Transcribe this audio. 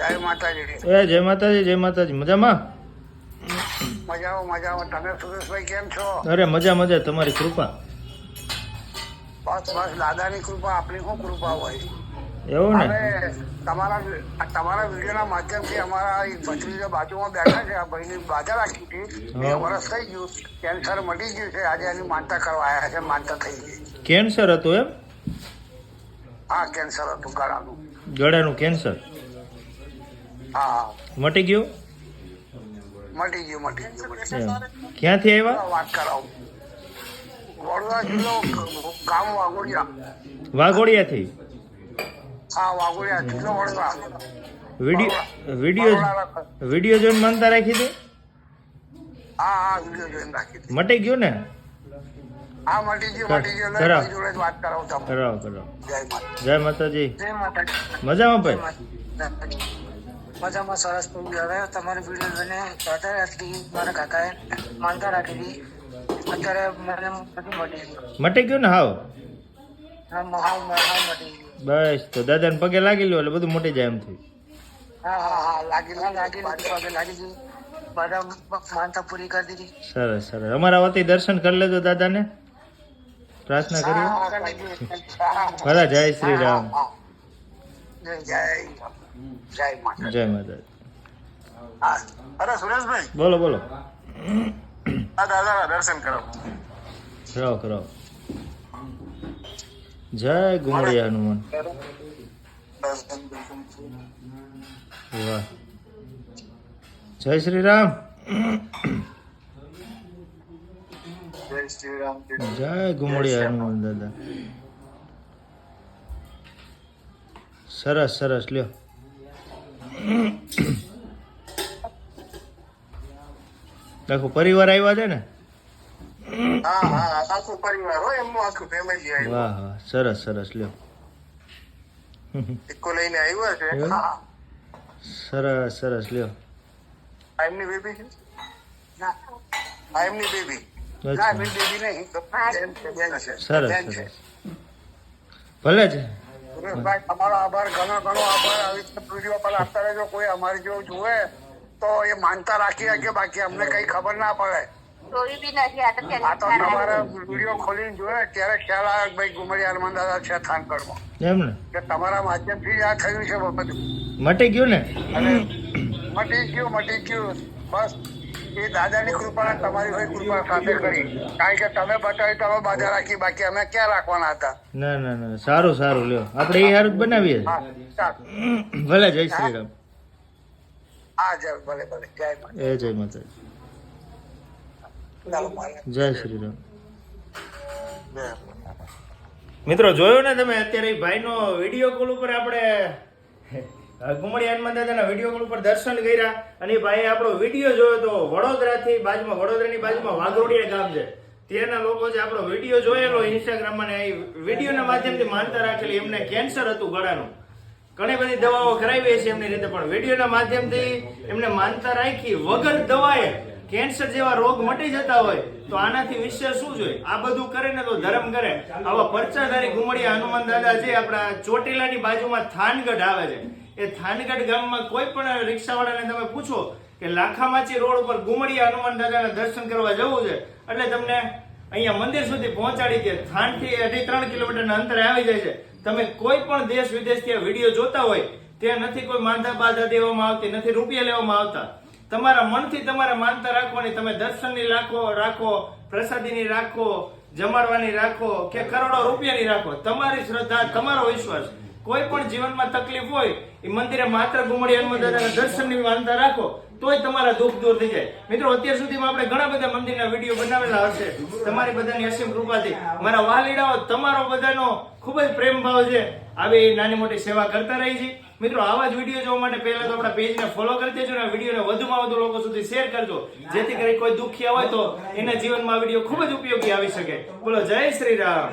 જય માતાજી. જય માતાજી, જય માતાજી. મજામાં? મજામાં. તમે સુરેશભાઈ કેમ છો? અરે મજા મજા, તમારી કૃપા. બસ દાદાની કૃપા. આપણી શું કૃપા હોય? એવું ને? હવે તમારા વિડીયોના માધ્યમથી અમારા એક ભત્રીજા બાજુમાં બેઠા છે. આ ભાઈની બાધા રાખી હતી, 2 વર્ષ થઈ ગયું, કેન્સર મટી ગયું છે. આજે એની માનતા કરવા આવ્યા છે. માનતા થઈ ગઈ. કેન્સર હતું એમ? હા, કેન્સર હતું ગળાનું. ગળાનું કેન્સર? હા, મટી ગયું? મટી ગયું. ક્યાંથી આવ્યા? વાત કરાવું. વડોદરા જિલ્લો, ગામ વાઘોડિયા. વાઘોડિયાથી? હા, વાઘોડિયા જિલ્લો વડોદરા. વિડીયો જોઈને માનતા રાખી હતી? હા, વિડીયો જોઈને રાખી હતી. મટી ગયું ને? હા, મટી ગયું. જોડે જ વાત કરાવું તમને. કરાવો. જય જય માતાજી. જય માતાજી. મજામાં ભાઈ? મજામાં. સરસ. હવે તમારી વિડીયો જોઈને દાદા રાખી, મારા કાકાએ માનતા રાખી હતી. અત્યારે મને મટી ગયું ને? હાવ મટી ગયું. બસ તો દાદાને પગે લાગી લો એટલે બધું મોટી જાય એમ થયું. હા, લાગી ગઈ. બધા માનતા પૂરી કરી દીધી. સરસ. અમારા વતી દર્શન કરી લેજો દાદાને. પ્રાર્થના કરીએ. ભલા જય શ્રી રામ. જય માતાજી. અરે સુરેશભાઈ, બોલો. આ દાદાના દર્શન કરો. કરાવો. જય ગુમડિયા હનુમાન. વાહ. જય શ્રી રામ. જય ગુમડિયા હનુમાન દાદા. સરસ લ્યો. આખું પરિવાર આવ્યા છે ને? હા, આખું પરિવાર હોય, એમનું આખું ફેમિલી આવ્યું. વાહ, સરસ લ્યો. ઇકો લઈને આવ્યા છે. સરસ લ્યો. એમની બેબી છે? ના, એમની બેબી. અચ્છા. બેબી નહીં, બેન છે. સરસ. ભલે છે. સુરેશભાઈ, તમારો આભાર, ઘણો આભાર. આવી રીતે વિડીયો પર આપતા રહેજો. કોઈ અમારી જેવું જુએ તો એ માનતા રાખી શકે, બાકી અમને કઈ ખબર ના પડે. આ તો તમારા વિડીયો ખોલીને જોયે ત્યારે ખ્યાલ આવે કે ભાઈ ગુમડિયા હનુમાન દાદા છે થાનગઢમાં. એમ ને? કે તમારા માધ્યમથી જ આ થયું છે બધું. મટી ગયું ને? અને મટી ગયું. બસ એ દાદાની કૃપા તમારી હોય કૃપા સાથે કરી. કારણ કે તમે બતાવી તમે બાધા રાખી, બાકી અમે ક્યાં રાખવાના હતા. ના. સારું લ્યો. આપણે એ હારું જ બનાવીએ. હા, ચાલો. ભલે. જય શ્રી રામ. હા, ભલે. જય માતાજી. જય શ્રી રામ. મિત્રો જોયો ને તમે? અત્યારે ભાઈનો વિડીયો કોલ ઉપર આપણે ગુમડિયા હનુમાન દાદાના વિડીયો કોલ ઉપર દર્શન કર્યા અને ભાઈ આપણો વિડીયો જોયો તો વડોદરાની બાજુમાં વાઘોડિયા ગામ છે. ત્યાંના લોકો જે આપણો વિડીયો જોયેલો ઇન્સ્ટાગ્રામમાં ને એ વિડીયોના માધ્યમથી માનતા રાખેલી. એમને કેન્સર હતું ગળાનું. ઘણી બધી દવાઓ કરાવી છે એમની રીતે, પણ વિડીયોના માધ્યમથી એમને માનતા રાખી વગર દવાએ કેન્સર જેવા રોગ મટી જતા હોય તો આનાથી વિશેષ શું જોઈએ? આ બધું કરે ને તો ધર્મ કરે. આવા પરચાધારી ગુમડિયા હનુમાન દાદા છે આપણા ચોટીલાની બાજુમાં થાનગઢ આવે છે. એ થાનગઢ ગામમાં કોઈ પણ રિક્ષાવાળાને તમે પૂછો કે લાખામાચી રોડ ઉપર ગુમડિયા હનુમાન દાદાના દર્શન કરવા જવું છે એટલે તમને અહીંયા મંદિર સુધી પહોંચાડી દે. થાનથી 2.5-3 કિલોમીટરના અંતરે આવી જાય છે. તમે કોઈ પણ દેશ વિદેશથી આ વિડીયો જોતા હોય ત્યાં નથી કોઈ માનતા બાધા દેવામાં આવતી, નથી રૂપિયા લેવામાં આવતા. તમારા મનથી તમારે માનતા રાખવાની. તમે દર્શનની રાખો, પ્રસાદીની રાખો, જમાડવાની રાખો કે કરોડો રૂપિયાની રાખો. તમારી શ્રદ્ધા, તમારો વિશ્વાસ. કોઈ પણ જીવનમાં તકલીફ હોય એ મંદિરે માત્ર ગુમડિયા હનુમાન દાદાના દર્શનની માનતા રાખો તોય તમારા દુઃખ દૂર થઈ જાય. મિત્રો, અત્યાર સુધીમાં આપણે ઘણા બધા મંદિરના વિડીયો બનાવેલા હશે. તમારી બધાની અસીમ કૃપાથી મારા વાલીડાઓ, તમારો બધાનો ખૂબ જ પ્રેમ ભાવ છે. આવી નાની મોટી સેવા કરતા રહી છે. મિત્રો, આવા જ વિડીયો જોવા માટે પહેલા તો આપણા પેજને ફોલો કરી દેજો અને વિડીયોને વધુમાં વધુ લોકો સુધી શેર કરજો, જેથી કરી કોઈ દુખિયા હોય તો એના જીવનમાં આ વિડીયો ખૂબ જ ઉપયોગી આવી શકે. બોલો જય શ્રી રામ.